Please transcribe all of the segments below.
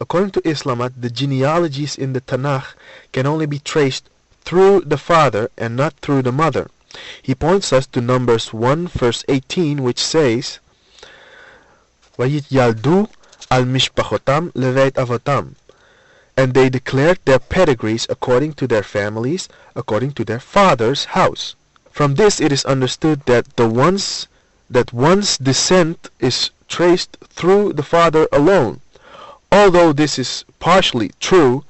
according to Islamat, the genealogies in the Tenach can only be traced through the father and not through the mother. He points us to Numbers 1 verse 18, which says, "VayitYaldu al mishpachotam leveit avotam," and they declared their pedigrees according to their families, according to their father's house. From this it is understood that one's descent is traced through the father alone. Although this is partially true,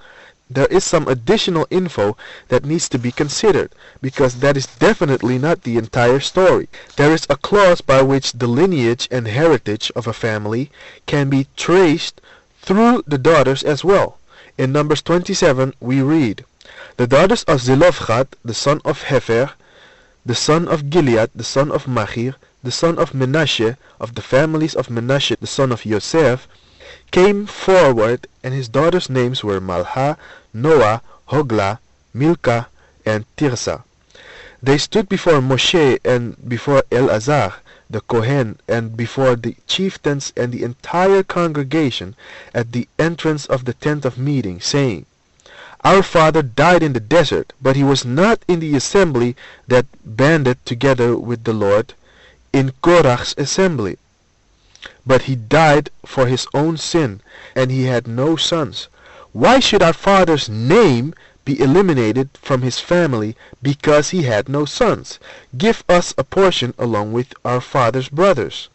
there is some additional info that needs to be considered, because that is definitely not the entire story. There is a clause by which the lineage and heritage of a family can be traced through the daughters as well. In Numbers 27 we read, "The daughters of Zelophehad, the son of Hefer, the son of Gilead, the son of Machir, the son of Menashe, of the families of Menashe, the son of Yosef, came forward, and his daughters' names were Malha, Noah, Hogla, Milcah, and Tirsa. They stood before Moshe and before Eleazar, the Kohen, and before the chieftains and the entire congregation at the entrance of the tent of meeting, saying, Our father died in the desert, but he was not in the assembly that banded together with the Lord in Korach's assembly. But he died for his own sin, and he had no sons. Why should our father's name be eliminated from his family because he had no sons? Give us a portion along with our father's brothers."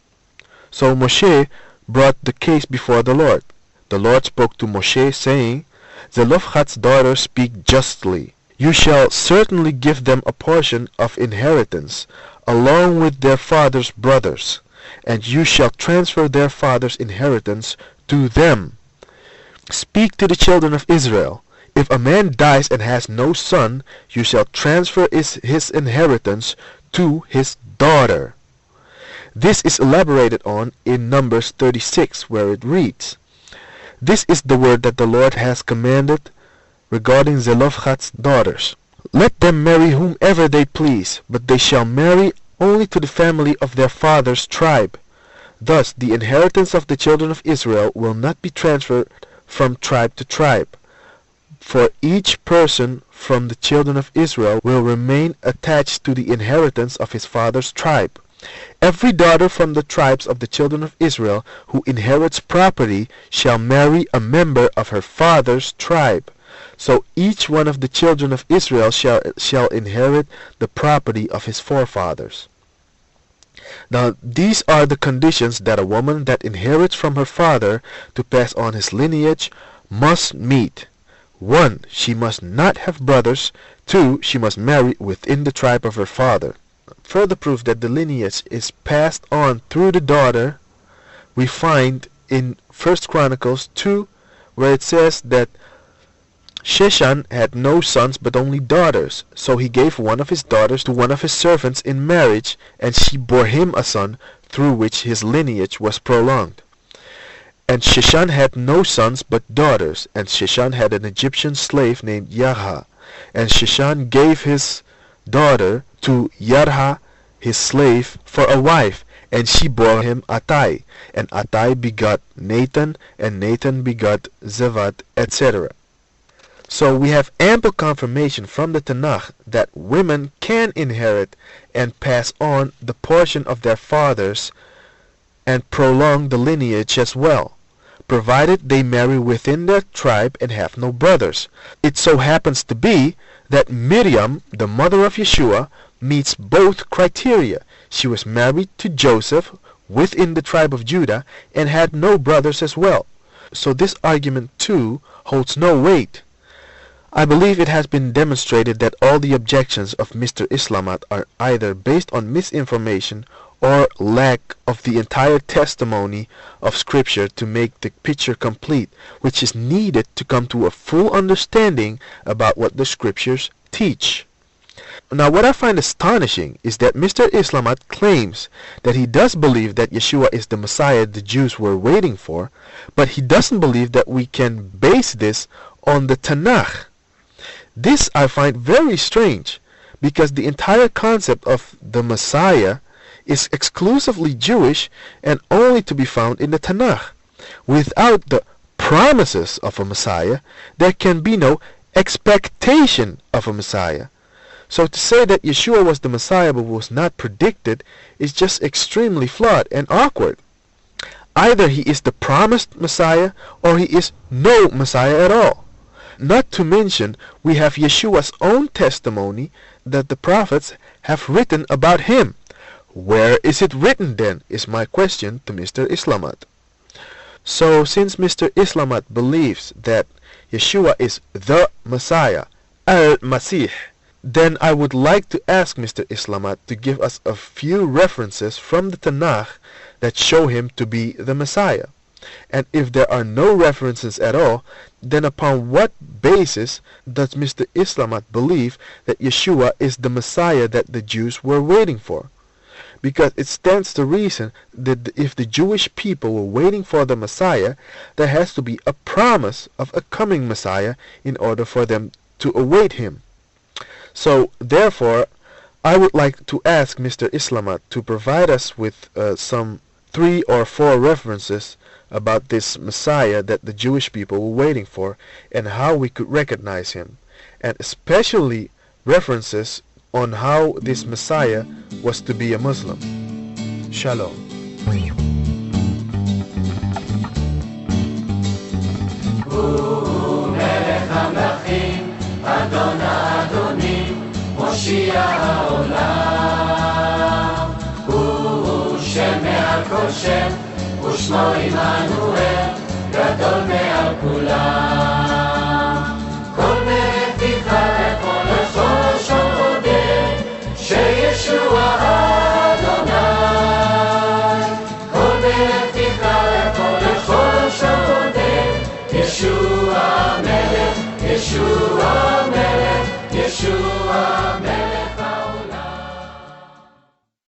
So Moshe brought the case before the Lord. The Lord spoke to Moshe, saying, "Zelophehad's daughters speak justly. You shall certainly give them a portion of inheritance along with their father's brothers, and you shall transfer their father's inheritance to them. Speak to the children of Israel. If a man dies and has no son, you shall transfer his inheritance to his daughter." This is elaborated on in Numbers 36, where it reads, "This is the word that the Lord has commanded regarding Zelophehad's daughters. Let them marry whomever they please, but they shall marry only to the family of their father's tribe. Thus the inheritance of the children of Israel will not be transferred from tribe to tribe, for each person from the children of Israel will remain attached to the inheritance of his father's tribe. Every daughter from the tribes of the children of Israel who inherits property shall marry a member of her father's tribe. So each one of the children of Israel shall inherit the property of his forefathers." Now these are the conditions that a woman that inherits from her father to pass on his lineage must meet. 1. She must not have brothers. 2. She must marry within the tribe of her father. Further proof that the lineage is passed on through the daughter we find in 1 Chronicles 2, where it says that Sheshan had no sons but only daughters, so he gave one of his daughters to one of his servants in marriage, and she bore him a son, through which his lineage was prolonged. And Sheshan had no sons but daughters, and Sheshan had an Egyptian slave named Yarha, and Sheshan gave his daughter to Yarha, his slave, for a wife, and she bore him Attai, and Attai begot Nathan, and Nathan begot Zevad, etc. So we have ample confirmation from the Tenach that women can inherit and pass on the portion of their fathers and prolong the lineage as well, provided they marry within their tribe and have no brothers. It so happens to be that Miriam, the mother of Yeshua, meets both criteria. She was married to Joseph within the tribe of Judah and had no brothers as well. So this argument too holds no weight. I believe it has been demonstrated that all the objections of Mr. Islamat are either based on misinformation or lack of the entire testimony of Scripture to make the picture complete, which is needed to come to a full understanding about what the Scriptures teach. Now what I find astonishing is that Mr. Islamat claims that he does believe that Yeshua is the Messiah the Jews were waiting for, but he doesn't believe that we can base this on the Tenach. This I find very strange, because the entire concept of the Messiah is exclusively Jewish and only to be found in the Tenach. Without the promises of a Messiah, there can be no expectation of a Messiah. So to say that Yeshua was the Messiah but was not predicted is just extremely flawed and awkward. Either he is the promised Messiah or he is no Messiah at all. Not to mention, we have Yeshua's own testimony that the prophets have written about him. Where is it written then, is my question to Mr. Islamat. So since Mr. Islamat believes that Yeshua is the Messiah, Al-Masih, then I would like to ask Mr. Islamat to give us a few references from the Tenach that show him to be the Messiah. And if there are no references at all, then upon what basis does Mr. Islamat believe that Yeshua is the Messiah that the Jews were waiting for? Because it stands to reason that if the Jewish people were waiting for the Messiah, there has to be a promise of a coming Messiah in order for them to await him. So therefore, I would like to ask Mr. Islamat to provide us with some 3 or 4 references about this Messiah that the Jewish people were waiting for and how we could recognize him, and especially references on how this Messiah was to be a Muslim. Shalom. אדון האדונים, מושיע העולם. הוא שם מעל כל שם, ושמו עמנואל, גדול מעל כולם. כל מלך תקרא לכל לשון שומרודה, שישוע אדוני. כל מלך תקרא לכל לשון שומרודה, ישוע מלך, ישוע